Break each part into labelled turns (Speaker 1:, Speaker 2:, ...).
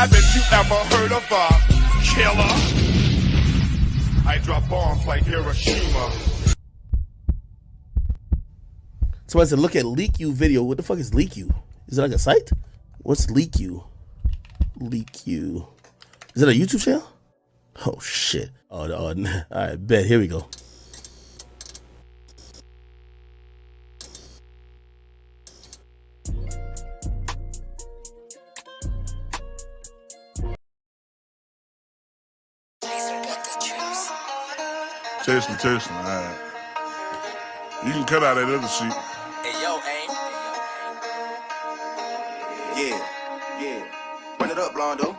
Speaker 1: I bet you ever heard of a killer. I drop bombs like Hiroshima.
Speaker 2: So I said, look at Leak You video. What the fuck is Leak You? Is it like a site? What's Leak You? Leak You. Is it a YouTube channel? Oh shit. Oh, all right, bet. Here we go.
Speaker 3: Testing. All right. You can cut out that other shit.
Speaker 4: Hey, yo, aim. Yeah. Run it up, Blondo.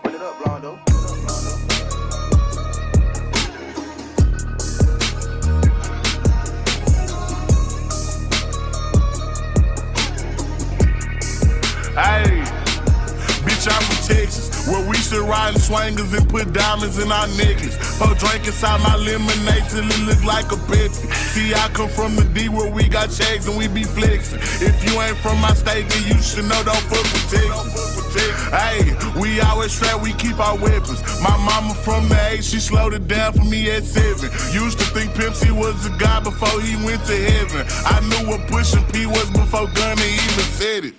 Speaker 3: Hey, bitch, I'm from Texas, where we still riding swangers and put diamonds in our necklace. Pour drink inside my lemonade till it look like a Pepsi. See, I come from the D where we got checks and we be flexing. If you ain't from my state, then you should know don't fuck with Texas. Hey, we always strapped, we keep our weapons. My mama from the 8, she slowed it down for me at 7. Used to think Pepsi was a guy before he went to heaven. I knew what pushing P was before Gunna even said it.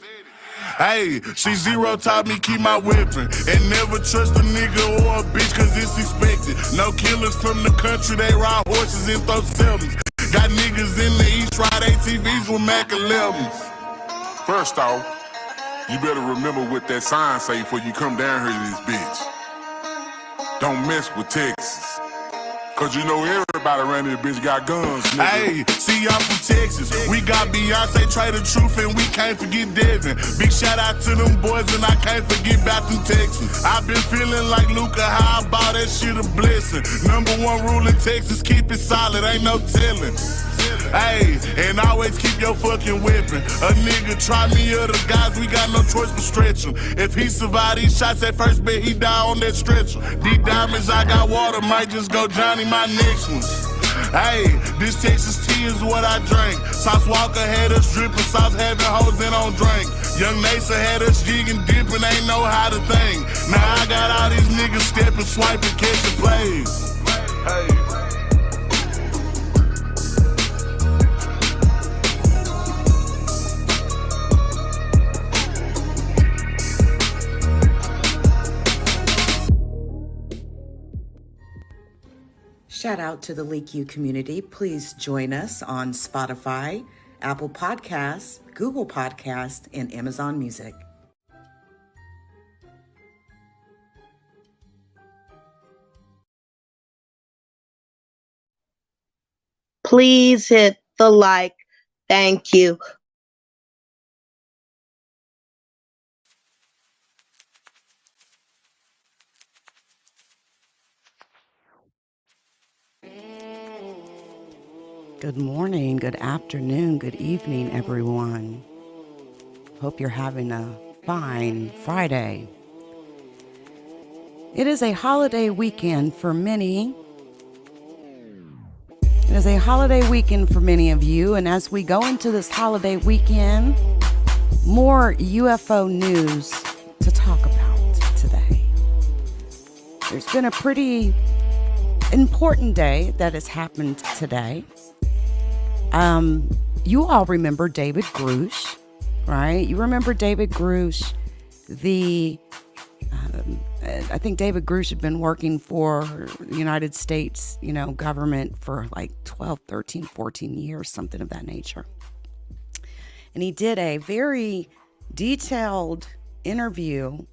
Speaker 3: Hey, C0 taught me keep my weapon and never trust a nigga or a bitch cause it's expected. No killers from the country, they ride horses and throw sevens. Got niggas in the East ride ATVs with Mac 11s.
Speaker 5: First off, you better remember what that sign say before you come down here to this bitch. Don't mess with Texas. Cause you know everybody around this bitch got guns, nigga.
Speaker 3: Hey, see, I'm from Texas. We got Beyonce, Trey the Truth, and we can't forget Devin. Big shout out to them boys, and I can't forget about them Texans. I've been feeling like Luca, how I bought that shit a blessing. #1 rule in Texas, keep it solid, ain't no telling. Hey, and always keep your fucking weapon. A nigga try me or the guys, we got no choice but stretch him. If he survive these shots at first, bet he die on that stretcher. These diamonds, I got water, might just go Johnny my next one. Hey, this Texas tea is what I drink. Sauce Walker had us dripping, sauce having hoes in on drink. Young Nasa had us jigging, dipping, ain't know how to think. Now I got all these niggas stepping, swiping, catching plays. Hey.
Speaker 6: Shout out to the Leak You community. Please join us on Spotify, Apple Podcasts, Google Podcasts, and Amazon Music.
Speaker 7: Please hit the like. Thank you.
Speaker 6: Good morning, good afternoon, good evening, everyone. Hope you're having a fine Friday. It is a holiday weekend for many. It is a holiday weekend for many of you, and as we go into this holiday weekend, more UFO news to talk about today. There's been a pretty important day that has happened today. You all remember David Grusch, right? You remember David Grusch, I think David Grusch had been working for the United States, government for like 12, 13, 14 years, something of that nature. And he did a very detailed interview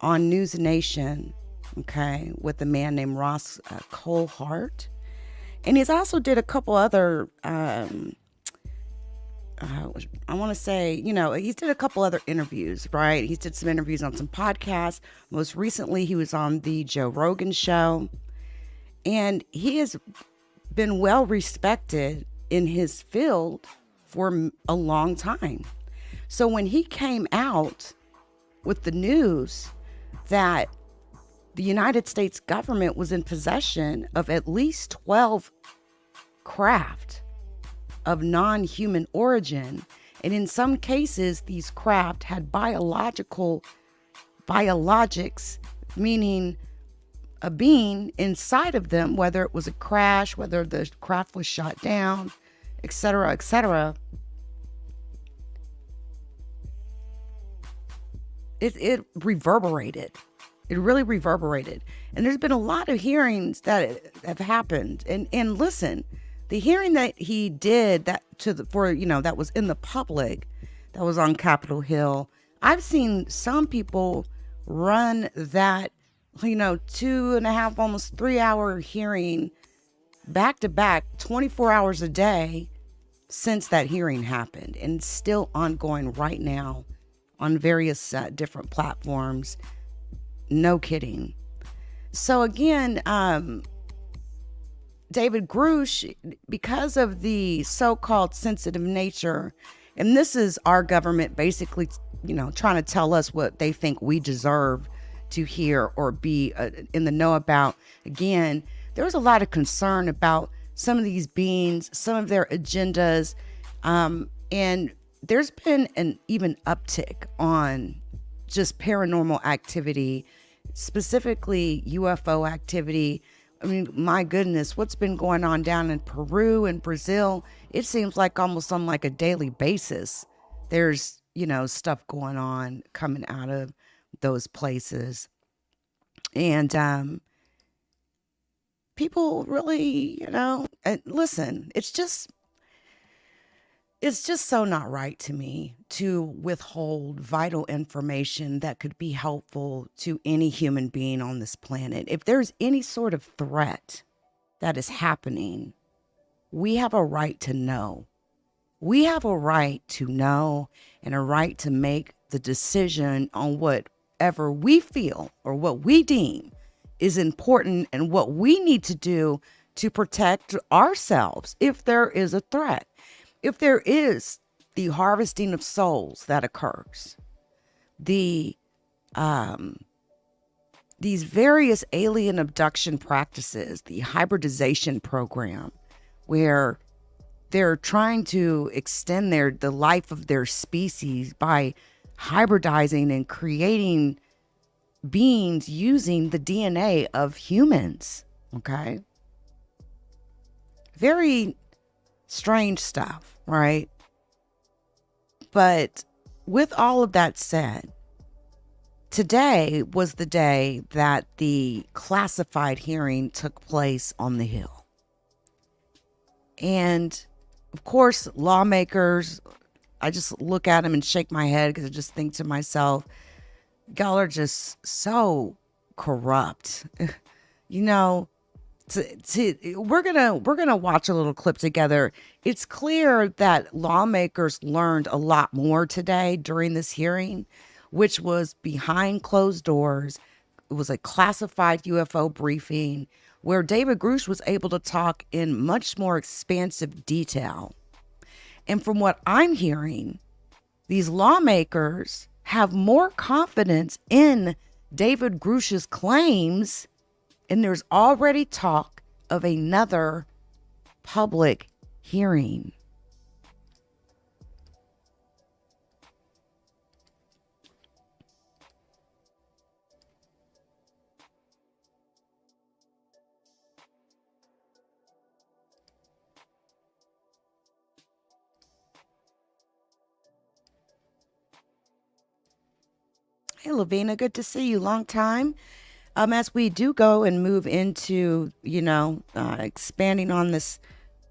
Speaker 6: on News Nation, okay, with a man named Ross Colehart. And he's also did a couple other, I want to say, he's did a couple other interviews, right? He's did some interviews on some podcasts. Most recently, he was on the Joe Rogan show. And he has been well respected in his field for a long time. So when he came out with the news that the United States government was in possession of at least 12 craft of non-human origin, and in some cases, these craft had biological biologics, meaning a being inside of them, whether it was a crash, whether the craft was shot down, etc., etc. It reverberated. It really reverberated. And there's been a lot of hearings that have happened. And listen, the hearing that he did that that was in the public, that was on Capitol Hill, I've seen some people run that 2.5, almost 3 hour hearing back to back, 24 hours a day since that hearing happened, and it's still ongoing right now on various different platforms. No kidding. So again, David Grusch, because of the so-called sensitive nature, and this is our government basically, trying to tell us what they think we deserve to hear or be in the know about. Again, there was a lot of concern about some of these beings, some of their agendas, and there's been an even uptick on just paranormal activity, specifically UFO activity. I mean, my goodness, what's been going on down in Peru and Brazil? It seems like almost on like a daily basis, there's, stuff going on coming out of those places. And people really, listen, it's just so not right to me to withhold vital information that could be helpful to any human being on this planet. If there's any sort of threat that is happening, we have a right to know. We have a right to know and a right to make the decision on whatever we feel or what we deem is important and what we need to do to protect ourselves if there is a threat. If there is the harvesting of souls that occurs, these various alien abduction practices, the hybridization program, where they're trying to extend the life of their species by hybridizing and creating beings using the DNA of humans. Okay. Very strange stuff, right? But with all of that said, today was the day that the classified hearing took place on the Hill. And of course, lawmakers, I just look at them and shake my head because I just think to myself, y'all are just so corrupt. We're gonna watch a little clip together. It's clear that lawmakers learned a lot more today during this hearing, which was behind closed doors. It was a classified UFO briefing where David Grusch was able to talk in much more expansive detail. And from what I'm hearing, these lawmakers have more confidence in David Grusch's claims, and there's already talk of another public hearing. Hey, Lavina, good to see you. Long time. As we do go and move into, expanding on this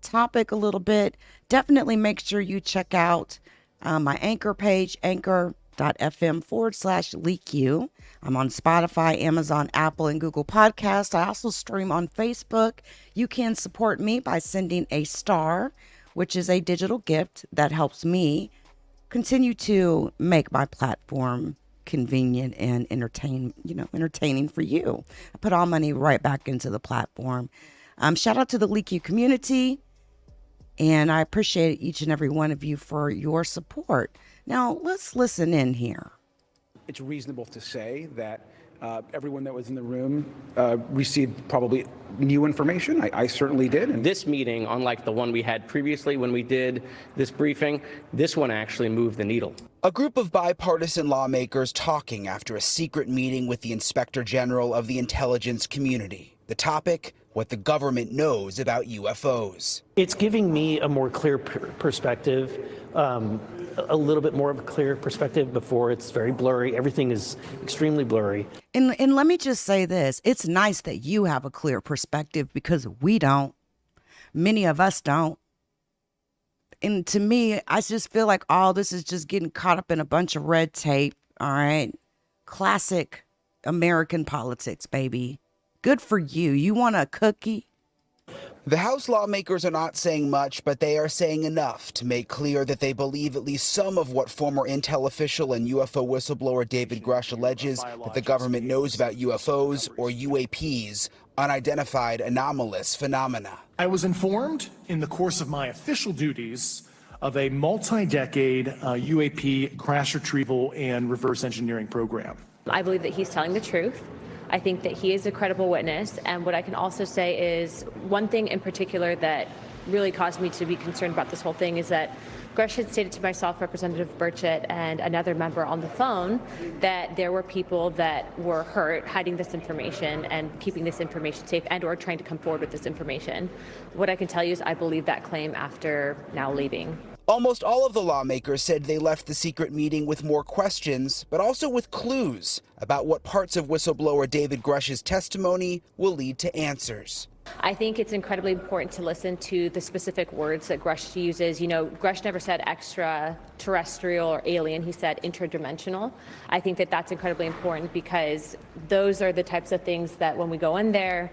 Speaker 6: topic a little bit, definitely make sure you check out my Anchor page, anchor.fm/leakyou. I'm on Spotify, Amazon, Apple, and Google Podcasts. I also stream on Facebook. You can support me by sending a star, which is a digital gift that helps me continue to make my platform convenient and entertaining for you. I put all money right back into the platform. Shout out to the Leak You community, and I appreciate each and every one of you for your support. Now let's listen in here.
Speaker 8: It's reasonable to say that everyone that was in the room received probably new information. I certainly did. And
Speaker 9: this meeting, unlike the one we had previously when we did this briefing, this one actually moved the needle. A group of bipartisan lawmakers talking after a secret meeting with the Inspector General of the intelligence community. The topic, what the government knows about UFOs.
Speaker 10: It's giving me a more clear perspective, a little bit more of a clear perspective. Before it's very blurry. Everything is extremely blurry.
Speaker 6: And let me just say this. It's nice that you have a clear perspective because we don't. Many of us don't. And to me, I just feel like all this is just getting caught up in a bunch of red tape. All right. Classic American politics, baby. Good for you. You want a cookie?
Speaker 9: The House lawmakers are not saying much, but they are saying enough to make clear that they believe at least some of what former Intel official and UFO whistleblower David Grusch alleges that the government knows about UFOs or UAPs, unidentified anomalous phenomena.
Speaker 11: I was informed in the course of my official duties of a multi-decade UAP crash retrieval and reverse engineering program.
Speaker 12: I believe that he's telling the truth. I think that he is a credible witness. And what I can also say is one thing in particular that really caused me to be concerned about this whole thing is that Grusch had stated to myself, Representative Burchett, and another member on the phone that there were people that were hurt hiding this information and keeping this information safe and or trying to come forward with this information. What I can tell you is I believe that claim after now leaving.
Speaker 9: Almost all of the lawmakers said they left the secret meeting with more questions, but also with clues about what parts of whistleblower David Grusch's testimony will lead to answers.
Speaker 12: I think it's incredibly important to listen to the specific words that Grusch uses. You know, Grusch never said extraterrestrial or alien. He said interdimensional. I think that that's incredibly important because those are the types of things that when we go in there,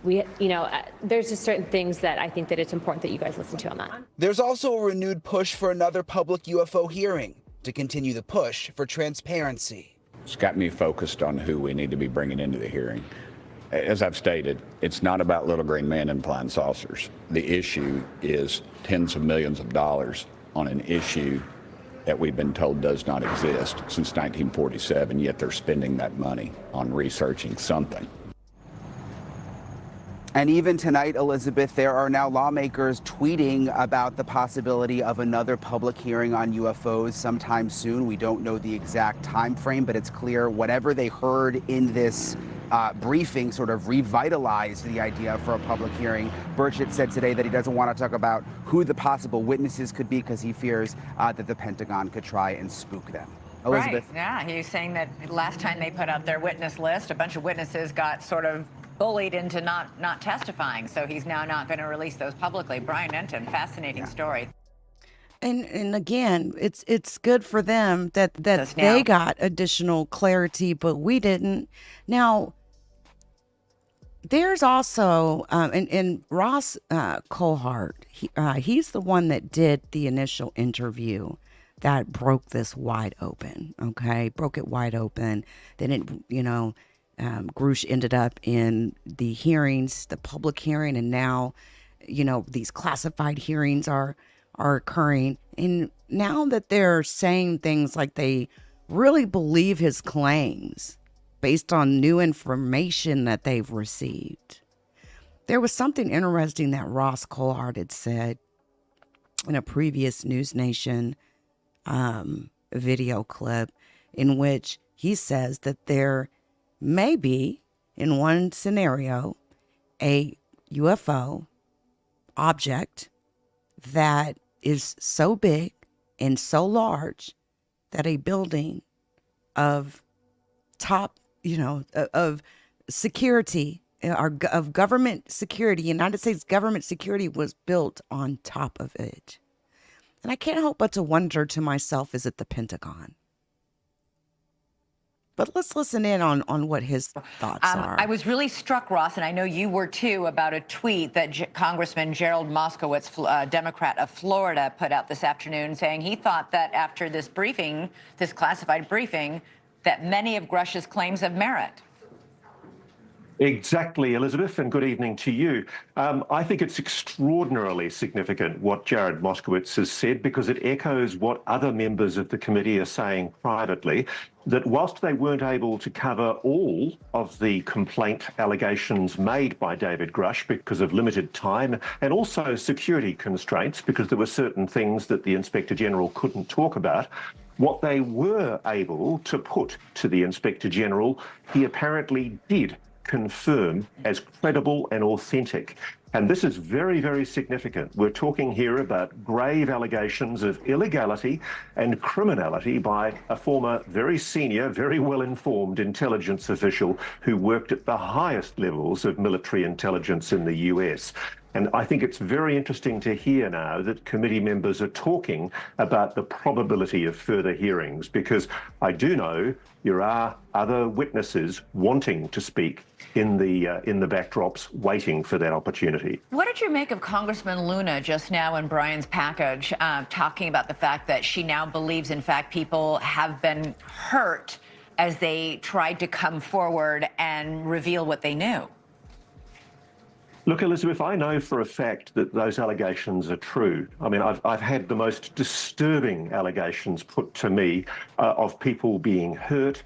Speaker 12: there's just certain things that I think that it's important that you guys listen to on that.
Speaker 9: There's also a renewed push for another public UFO hearing to continue the push for transparency.
Speaker 13: It's got me focused on who we need to be bringing into the hearing. As I've stated, it's not about little green men and flying saucers. The issue is tens of millions of dollars on an issue that we've been told does not exist since 1947, yet they're spending that money on researching something.
Speaker 9: And even tonight, Elizabeth, there are now lawmakers tweeting about the possibility of another public hearing on UFOs sometime soon. We don't know the exact time frame, but it's clear whatever they heard in this briefing sort of revitalized the idea for a public hearing. Burchett said today that he doesn't want to talk about who the possible witnesses could be because he fears that the Pentagon could try and spook them. Elizabeth?
Speaker 14: Right, yeah, he's saying that last time they put out their witness list, a bunch of witnesses got sort of bullied into not testifying, so he's now not going to release those publicly. Brian Enton, fascinating story.
Speaker 6: And again, it's good for them that they got additional clarity, but we didn't. Now, there's also and Ross Cohart. He's the one that did the initial interview that broke this wide open. Okay, broke it wide open. Then it, Grusch ended up in the hearings, the public hearing, and now, these classified hearings are occurring. And now that they're saying things like they really believe his claims based on new information that they've received. There was something interesting that Ross Cohart had said in a previous News Nation video clip in which he says that there may be, in one scenario, a UFO object that is so big and so large that a building of top, of security, of government security, United States government security was built on top of it. And I can't help but to wonder to myself, is it the Pentagon? But let's listen in on what his thoughts are.
Speaker 14: I was really struck, Ross, and I know you were too, about a tweet that Congressman Gerald Moskowitz, Democrat of Florida, put out this afternoon saying he thought that after this briefing, this classified briefing, that many of Grusch's claims have merit.
Speaker 15: Exactly, Elizabeth, and good evening to you. I think it's extraordinarily significant what Jared Moskowitz has said because it echoes what other members of the committee are saying privately, that whilst they weren't able to cover all of the complaint allegations made by David Grusch because of limited time and also security constraints because there were certain things that the Inspector General couldn't talk about, What they were able to put to the Inspector General, he apparently did confirm as credible and authentic. And this is very, very significant. We're talking here about grave allegations of illegality and criminality by a former very senior, very well-informed intelligence official who worked at the highest levels of military intelligence in the US. And I think it's very interesting to hear now that committee members are talking about the probability of further hearings, because I do know there are other witnesses wanting to speak in the backdrops, waiting for that opportunity.
Speaker 14: What did you make of Congressman Luna just now in Brian's package, talking about the fact that she now believes, in fact, people have been hurt as they tried to come forward and reveal what they knew?
Speaker 15: Look, Elizabeth, I know for a fact that those allegations are true. I mean, I've had the most disturbing allegations put to me of people being hurt,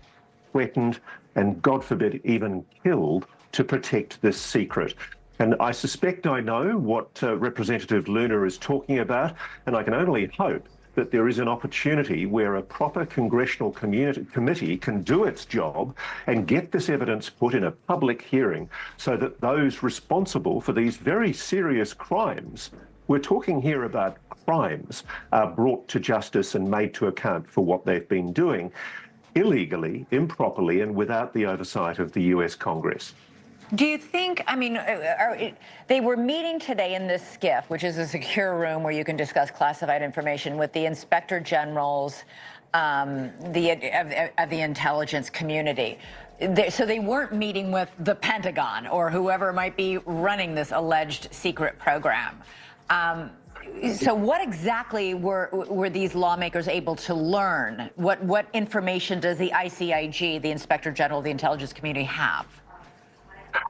Speaker 15: threatened, and God forbid, even killed to protect this secret. And I suspect I know what Representative Luna is talking about, and I can only hope that there is an opportunity where a proper congressional committee can do its job and get this evidence put in a public hearing so that those responsible for these very serious crimes, we're talking here about crimes, are brought to justice and made to account for what they've been doing illegally, improperly, and without the oversight of the US Congress.
Speaker 14: Do you think, I mean, they were meeting today in this SCIF, which is a secure room where you can discuss classified information with the inspector generals of the intelligence community. So they weren't meeting with the Pentagon or whoever might be running this alleged secret program. So what exactly were these lawmakers able to learn? What information does the ICIG, the Inspector General of the Intelligence Community, have?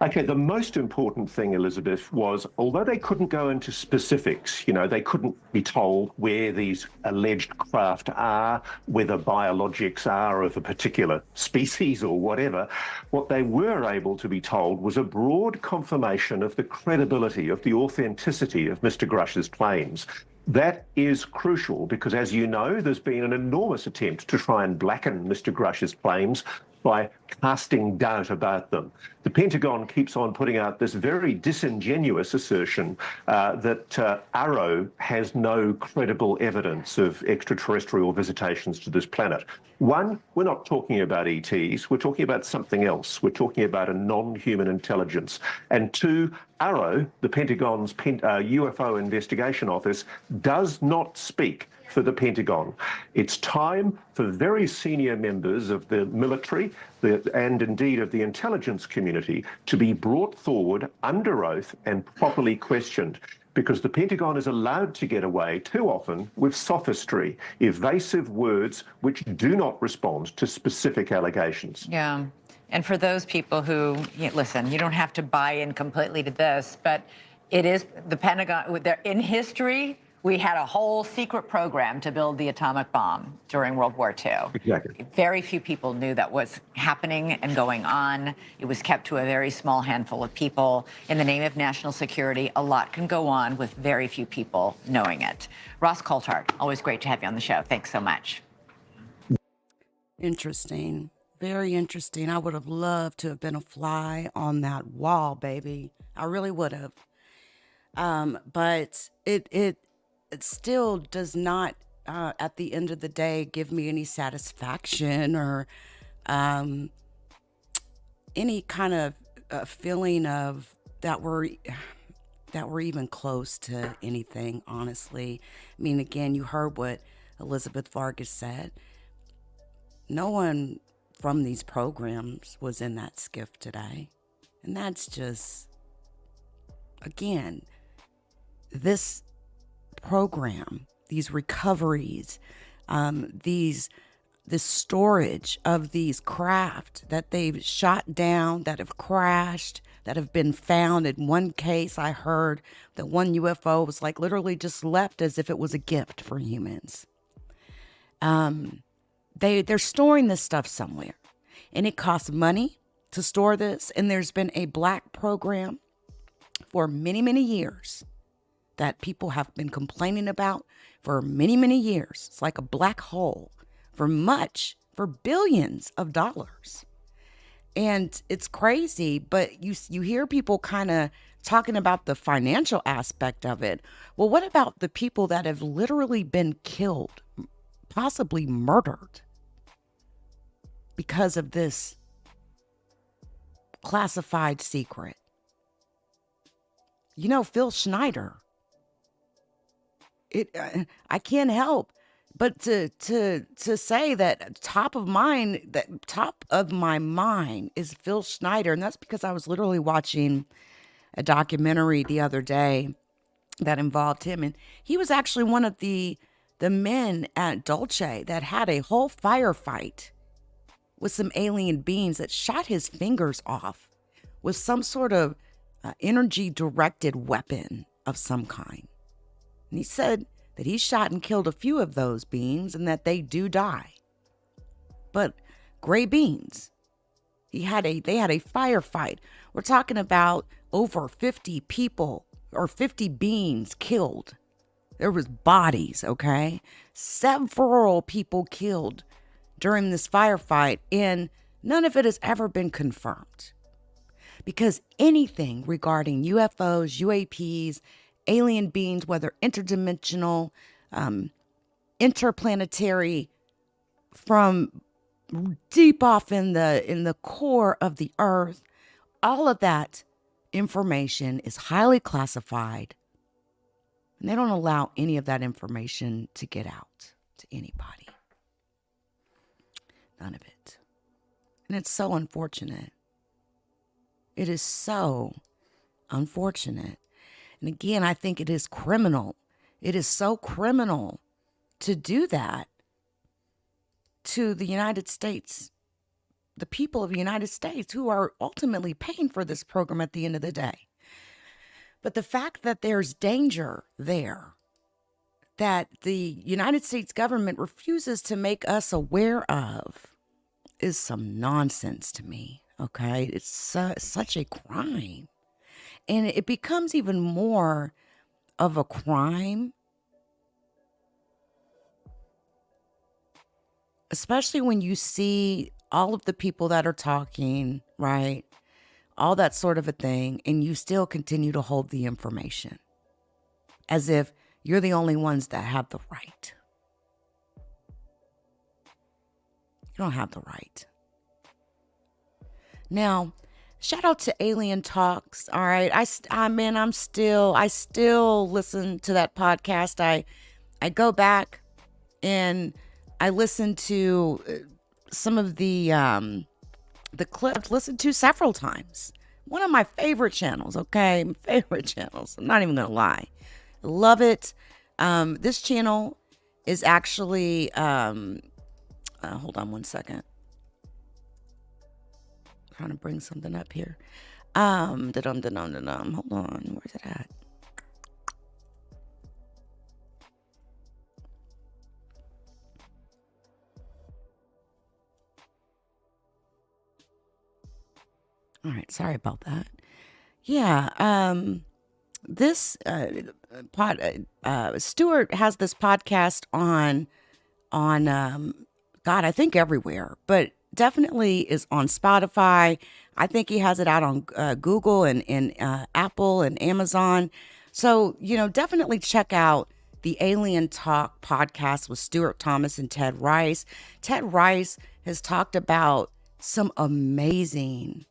Speaker 15: Okay, the most important thing, Elizabeth, was although they couldn't go into specifics, you know, they couldn't be told where these alleged craft are, whether biologics are of a particular species or whatever, what they were able to be told was a broad confirmation of the credibility, of the authenticity of Mr. Grusch's claims. That is crucial because, as you know, there's been an enormous attempt to try and blacken Mr. Grusch's claims by casting doubt about them. The Pentagon keeps on putting out this very disingenuous assertion that Arrow has no credible evidence of extraterrestrial visitations to this planet. One, we're not talking about ETs, we're talking about something else. We're talking about a non-human intelligence. And two, Arrow, the Pentagon's UFO investigation office, does not speak for the Pentagon. It's time for very senior members of the military and indeed of the intelligence community to be brought forward under oath and properly questioned, because the Pentagon is allowed to get away too often with sophistry, evasive words which do not respond to specific allegations.
Speaker 14: Yeah. And for those people who, listen, you don't have to buy in completely to this, but it is the Pentagon, in history, we had a whole secret program to build the atomic bomb during World War II.
Speaker 15: Exactly.
Speaker 14: Very few people knew that was happening and going on. It was kept to a very small handful of people. In the name of national security, a lot can go on with very few people knowing it. Ross Coulthard, always great to have you on the show. Thanks so much.
Speaker 6: Interesting. Very interesting. I would have loved to have been a fly on that wall, baby. I really would have. But it still does not, at the end of the day, give me any satisfaction or any kind of feeling of that we're even close to anything, honestly. I mean, again, you heard what Elizabeth Vargas said. No one from these programs was in that SCIF today. And that's just, again, this program, these recoveries, this storage of these craft that they've shot down, that have crashed, that have been found. In one case, I heard that one UFO was like literally just left as if it was a gift for humans. They're storing this stuff somewhere, and it costs money to store this. And there's been a black program for many, many years that people have been complaining about for many, many years. It's like a black hole for billions of dollars. And it's crazy, but you hear people kind of talking about the financial aspect of it. Well, what about the people that have literally been killed, possibly murdered because of this classified secret? You know, Phil Schneider. I can't help but to say that top of my mind is Phil Schneider, and that's because I was literally watching a documentary the other day that involved him, and he was actually one of the men at Dolce that had a whole firefight with some alien beings that shot his fingers off with some sort of energy directed weapon of some kind. And he said that he shot and killed a few of those beings and that they do die. But gray beings, they had a firefight. We're talking about over 50 people or 50 beings killed. There was bodies, okay? Several people killed during this firefight, and none of it has ever been confirmed. Because anything regarding UFOs, UAPs, alien beings, whether interdimensional, interplanetary, from deep off in the core of the earth, all of that information is highly classified, and they don't allow any of that information to get out to anybody. None of it. And it's so unfortunate. It is so unfortunate. And again, I think it is criminal. It is so criminal to do that to the United States, the people of the United States who are ultimately paying for this program at the end of the day. But the fact that there's danger there, that the United States government refuses to make us aware of, is some nonsense to me, okay? It's such a crime. And it becomes even more of a crime, especially when you see all of the people that are talking, right? All that sort of a thing, and you still continue to hold the information as if you're the only ones that have the right. You don't have the right. Now, shout out to Alien Talks. All right. I still listen to that podcast. I go back and I listen to some of the clips. I've listened to several times. One of my favorite channels, okay? Favorite channels. I'm not even going to lie. Love it. This channel is actually, hold on one second. I'm trying to bring something up here. Hold on. Where's it at? All right, sorry about that. Yeah, this Stuart has this podcast on God, I think everywhere, but definitely is on Spotify. I think he has it out on Google and Apple and Amazon. So, definitely check out the Alien Talk podcast with Stuart Thomas and Ted Rice. Ted Rice has talked about some amazing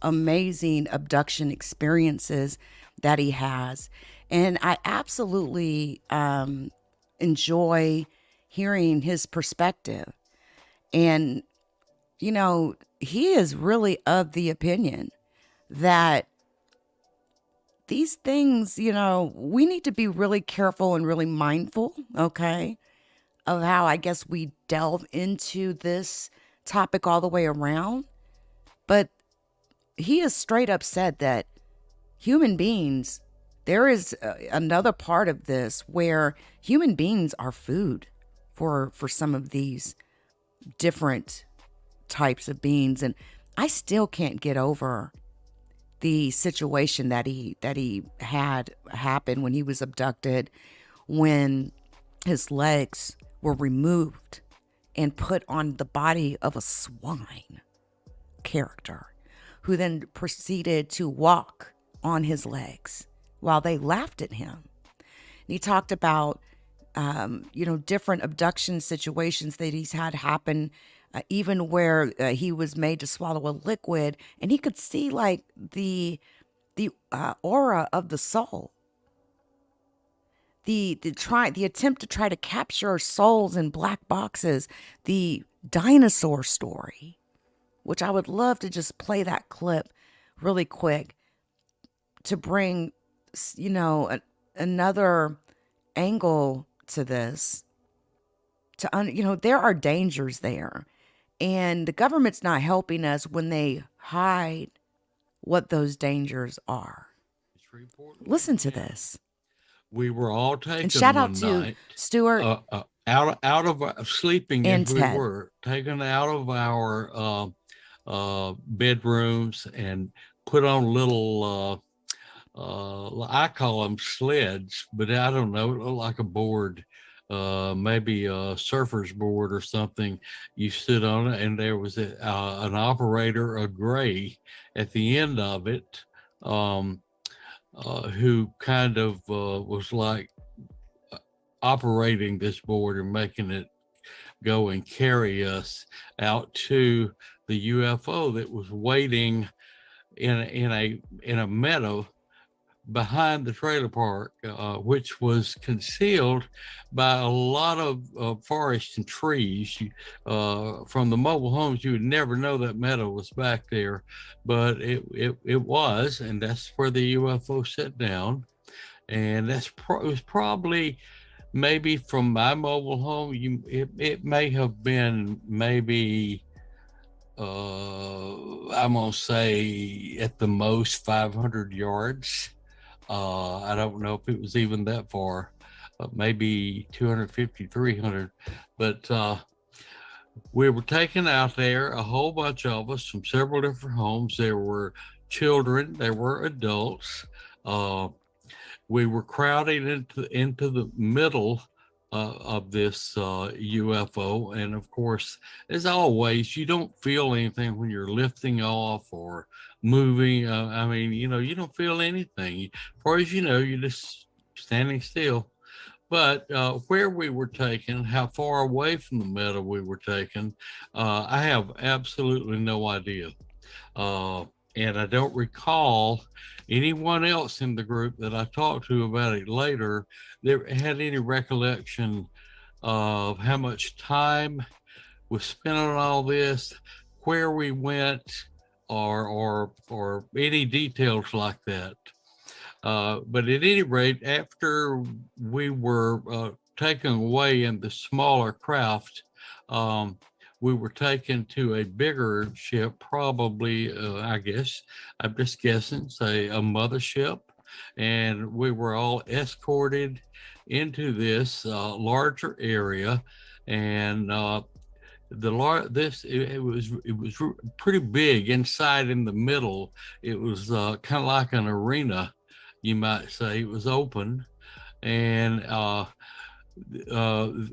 Speaker 6: abduction experiences that he has. And I absolutely enjoy hearing his perspective. And, he is really of the opinion that these things, we need to be really careful and really mindful, okay, of how I guess we delve into this topic all the way around. But he has straight up said that human beings, there is another part of this where human beings are food for some of these different types of beings. And I still can't get over the situation that he had happen when he was abducted, when his legs were removed and put on the body of a swine character, who then proceeded to walk on his legs while they laughed at him. And he talked about, different abduction situations that he's had happen, even where he was made to swallow a liquid, and he could see like the aura of the soul. The attempt to try to capture souls in black boxes, the dinosaur story, which I would love to just play that clip really quick to bring, another angle to this. There are dangers there, and the government's not helping us when they hide what those dangers are. Listen to this.
Speaker 16: We were all taken
Speaker 6: And shout out
Speaker 16: one
Speaker 6: to
Speaker 16: night,
Speaker 6: Stuart
Speaker 16: out of sleeping
Speaker 6: and
Speaker 16: as we
Speaker 6: Ted.
Speaker 16: were taken out of our bedrooms and put on little I call them sleds, but I don't know, it looked like a board, maybe a surfer's board or something. You stood on it, and there was an operator, a gray, at the end of it, who kind of was like operating this board and making it go and carry us out to the UFO that was waiting in a meadow behind the trailer park, which was concealed by a lot of forest and trees. From the mobile homes, you would never know that meadow was back there, but it was, and that's where the UFO set down. And it was probably maybe from my mobile home. It may have been maybe I'm gonna say at the most 500 yards. I don't know if it was even that far, maybe 250, 300, but we were taken out there, a whole bunch of us from several different homes. There were children, there were adults. We were crowded into the middle of this UFO. And of course, as always, you don't feel anything when you're lifting off or moving. You don't feel anything. As far as you know, you're just standing still. But where we were taken, how far away from the meadow we were taken, I have absolutely no idea. And I don't recall anyone else in the group that I talked to about it later that had any recollection of how much time was spent on all this, where we went, or any details like that. But at any rate, after we were taken away in the smaller craft, we were taken to a bigger ship, probably, I'm just guessing, say a mothership. And we were all escorted into this larger area. And it was pretty big inside in the middle. It was kind of like an arena, you might say. It was open. And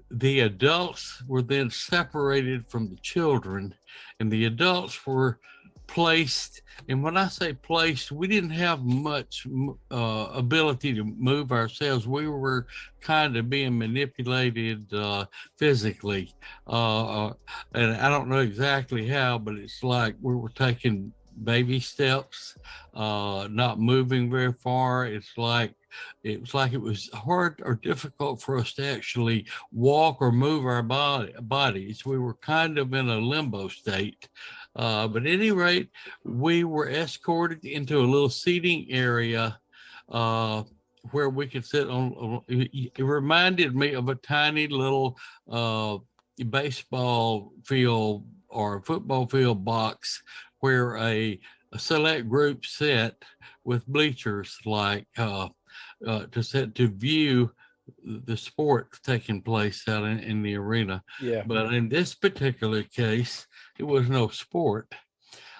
Speaker 16: the adults were then separated from the children, and the adults were placed. And when I say placed, we didn't have much ability to move ourselves. We were kind of being manipulated physically. And I don't know exactly how, but it's like we were taking baby steps, not moving very far. It was hard or difficult for us to actually walk or move our bodies. We were kind of in a limbo state. But at any rate, we were escorted into a little seating area where we could sit on. It reminded me of a tiny little baseball field or football field box where a select group sat with bleachers, like to view the sport taking place out in the arena.
Speaker 17: Yeah.
Speaker 16: But in this particular case, it was no sport.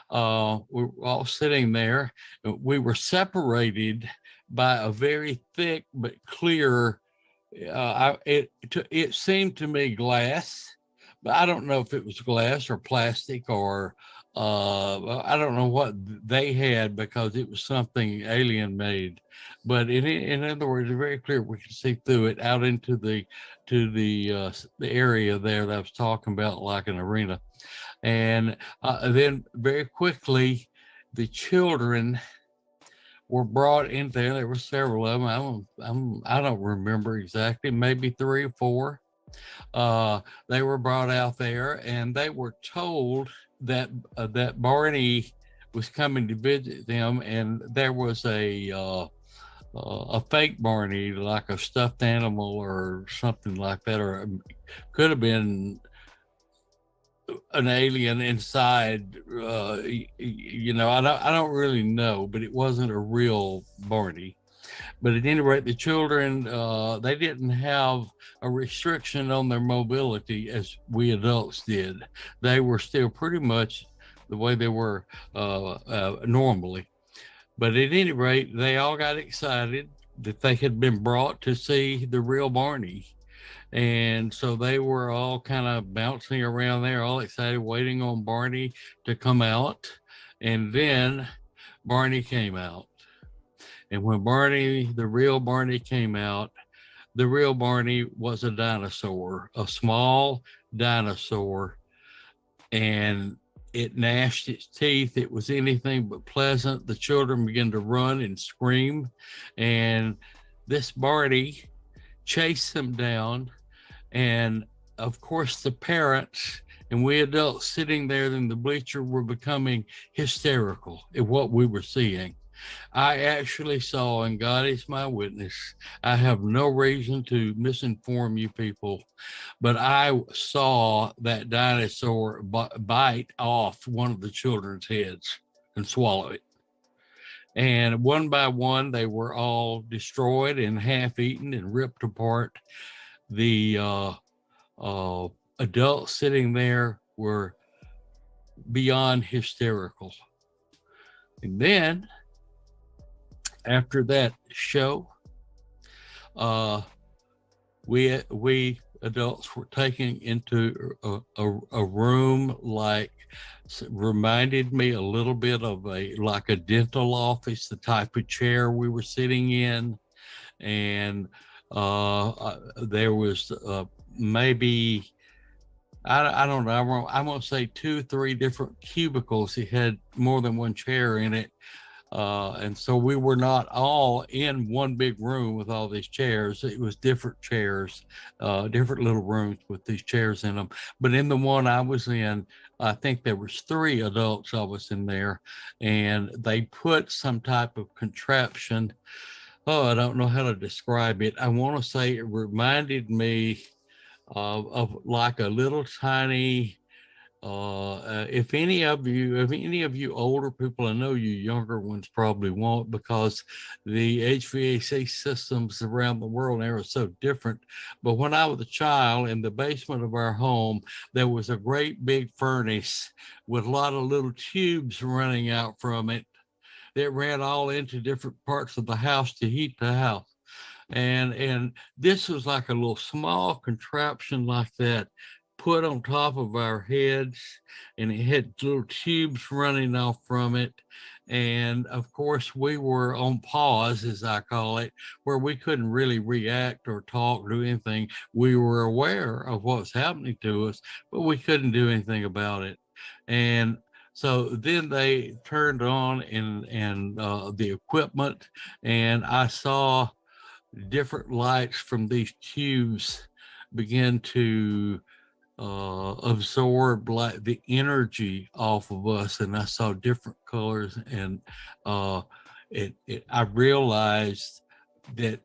Speaker 16: We were all sitting there. We were separated by a very thick but clear, it seemed to me glass, but I don't know if it was glass or plastic or I don't know what they had because it was something alien made. But in other words, it's very clear we can see through it out into the area there that I was talking about, like an arena. And then very quickly, the children were brought in there. There were several of them. I don't remember exactly, maybe 3 or 4. They were brought out there, and they were told that that Barney was coming to visit them, and there was a fake Barney, like a stuffed animal or something like that, or could have been an alien inside. I don't really know, but it wasn't a real Barney. But at any rate, the children, they didn't have a restriction on their mobility as we adults did. They were still pretty much the way they were normally. But at any rate, they all got excited that they had been brought to see the real Barney. And so they were all kind of bouncing around there, all excited, waiting on Barney to come out. And then Barney came out. And when the real Barney came out, the real Barney was a dinosaur, a small dinosaur, and it gnashed its teeth. It was anything but pleasant. The children began to run and scream, and this Barney chased them down. And of course, the parents and we adults sitting there in the bleacher were becoming hysterical at what we were seeing. I actually saw, and God is my witness, I have no reason to misinform you people, but I saw that dinosaur bite off one of the children's heads and swallow it. And one by one, they were all destroyed and half eaten and ripped apart. The adults sitting there were beyond hysterical. And then after that show, we adults were taken into a room like reminded me a little bit of like a dental office, the type of chair we were sitting in, and there was maybe I don't know. I'm gonna say 2, 3 different cubicles. It had more than one chair in it. And so we were not all in one big room with all these chairs. It was different chairs, different little rooms with these chairs in them. But in the one I was in, I think there was 3 adults of us in there, and they put some type of contraption. Oh, I don't know how to describe it. I want to say it reminded me of like a little tiny, if any of you older people, I know you younger ones probably won't, because the HVAC systems around the world now are so different. But when I was a child, in the basement of our home, there was a great big furnace with a lot of little tubes running out from it that ran all into different parts of the house to heat the house. And this was like a little small contraption like that, put on top of our heads, and it had little tubes running off from it. And of course, we were on pause, as I call it, where we couldn't really react or talk, do anything. We were aware of what's happening to us, but we couldn't do anything about it. And so then they turned on and the equipment, and I saw different lights from these tubes begin to absorb like the energy off of us, and I saw different colors, and I realized that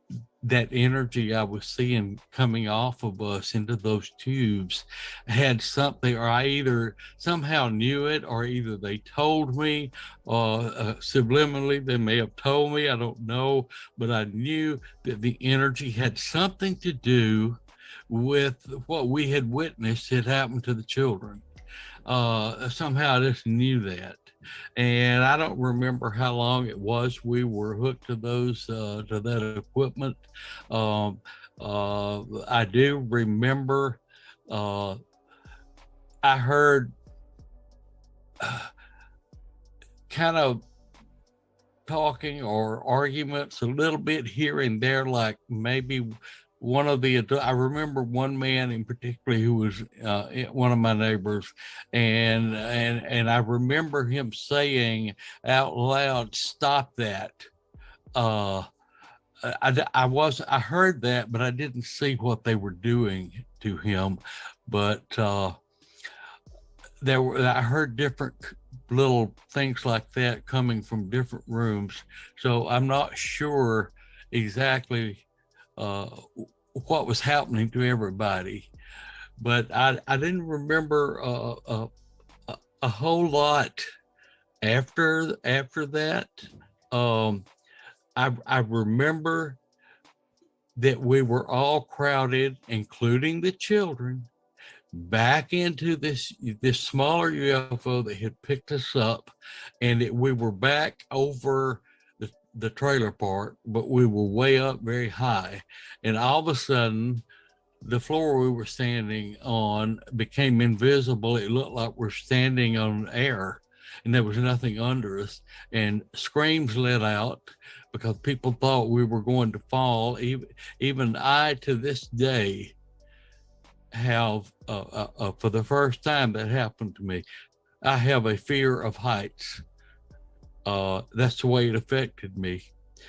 Speaker 16: energy I was seeing coming off of us into those tubes had something, or I either somehow knew it, or either they told me, subliminally they may have told me, I don't know, but I knew that the energy had something to do with what we had witnessed had happened to the children. Somehow I just knew that. And I don't remember how long it was we were hooked to those to that equipment. I do remember I heard kind of talking or arguments a little bit here and there, like maybe one of the I remember one man in particular who was one of my neighbors, and I remember him saying out loud, "Stop that." I heard that, but I didn't see what they were doing to him. But I heard different little things like that coming from different rooms. So I'm not sure exactly what was happening to everybody. But I didn't remember a whole lot after that. I remember that we were all crowded, including the children, back into this smaller UFO that had picked us up, and we were back over the trailer park, but we were way up very high, and all of a sudden the floor we were standing on became invisible. It looked like we're standing on air, and there was nothing under us, and screams let out because people thought we were going to fall. Even I, to this day, have for the first time that happened to me, I have a fear of heights. That's the way it affected me.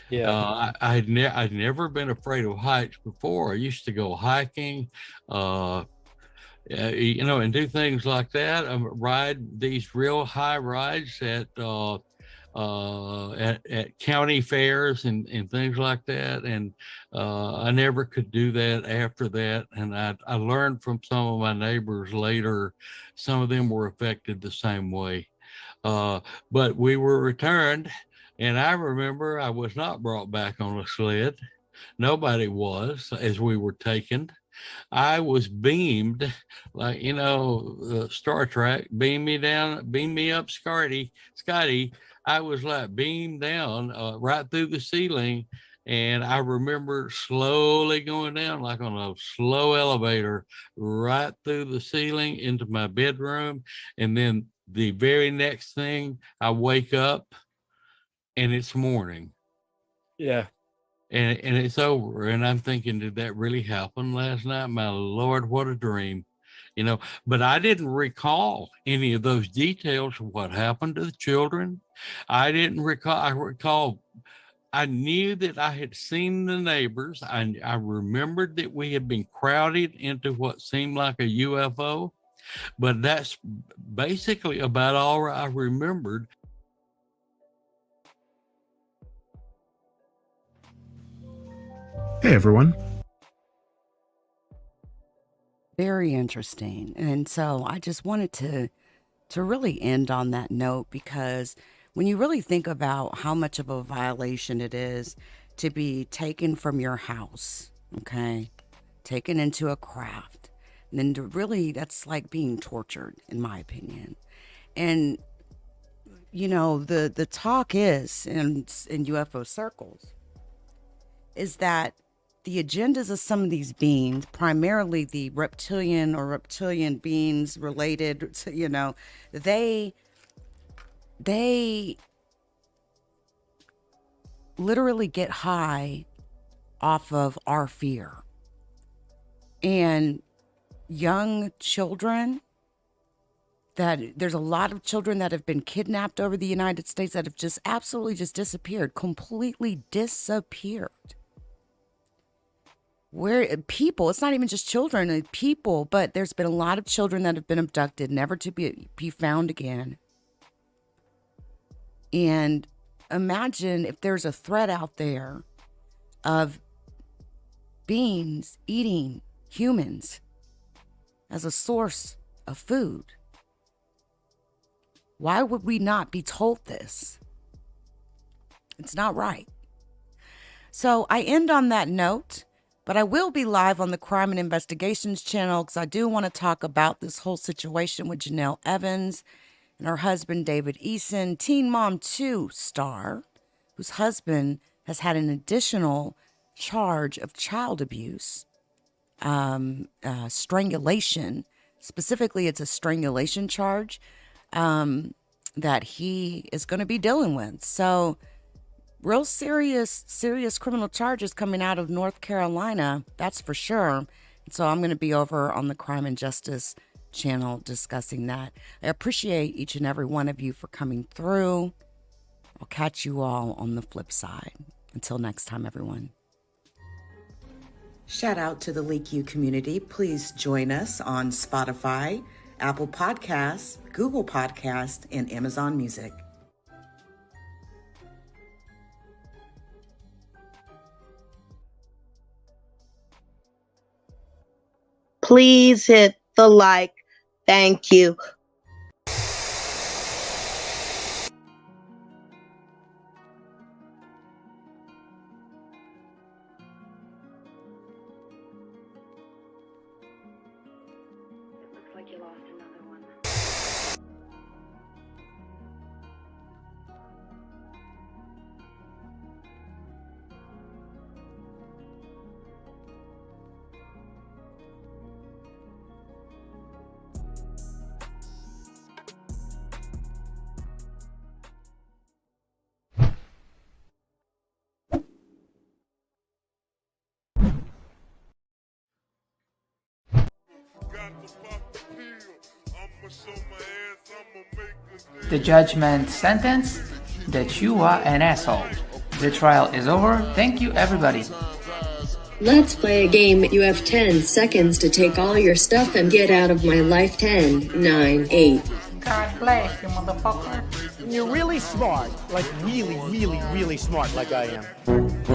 Speaker 17: Yeah.
Speaker 16: I'd never been afraid of heights before. I used to go hiking, and do things like that. Ride these real high rides at county fairs and things like that. And I never could do that after that. And I learned from some of my neighbors later, some of them were affected the same way. But we were returned. And I remember I was not brought back on a sled. Nobody was as we were taken. I was beamed, like, Star Trek, beam me down, beam me up, Scotty. I was like beamed down right through the ceiling. And I remember slowly going down like on a slow elevator right through the ceiling into my bedroom. And then the very next thing, I wake up and it's morning.
Speaker 17: Yeah.
Speaker 16: And it's over. And I'm thinking, did that really happen last night? My Lord, what a dream. But I didn't recall any of those details of what happened to the children. I didn't recall. I knew that I had seen the neighbors. I remembered that we had been crowded into what seemed like a UFO, but that's basically about all I remembered.
Speaker 18: Hey, everyone.
Speaker 6: Very interesting. And so I just wanted to really end on that note, because when you really think about how much of a violation it is to be taken from your house, okay, taken into a craft, and then to really, that's like being tortured, in my opinion. And the talk is in UFO circles is that the agendas of some of these beings, primarily the reptilian beings related to, they literally get high off of our fear. And young children, that there's a lot of children that have been kidnapped over the United States that have just absolutely just disappeared, completely disappeared. Where people, it's not even just children, people, but there's been a lot of children that have been abducted, never to be found again. And imagine if there's a threat out there of beings eating humans as a source of food. Why would we not be told this? It's not right. So I end on that note. But I will be live on the Crime and Investigations channel because I do want to talk about this whole situation with Janelle Evans and her husband, David Eason, Teen Mom 2 star, whose husband has had an additional charge of child abuse, strangulation, Specifically, it's a strangulation charge that he is going to be dealing with. So real serious criminal charges coming out of North Carolina, that's for sure. So I'm going to be over on the Crime and Justice channel discussing that. I appreciate each and every one of you for coming through. I'll catch you all on the flip side. Until next time, everyone. Shout out to the Leak You community. Please join us on Spotify, Apple Podcasts, Google Podcasts, and Amazon Music.
Speaker 7: Please hit the like. Thank you.
Speaker 18: Looks like you lost another one.
Speaker 19: The judgment sentence that you are an asshole. The trial is over. Thank you, everybody.
Speaker 18: Let's play a game. You have 10 seconds to take all your stuff and get out of my life. 10, 9, 8.
Speaker 19: God bless you, motherfucker.
Speaker 20: You're really smart, like really, really, really smart like I am.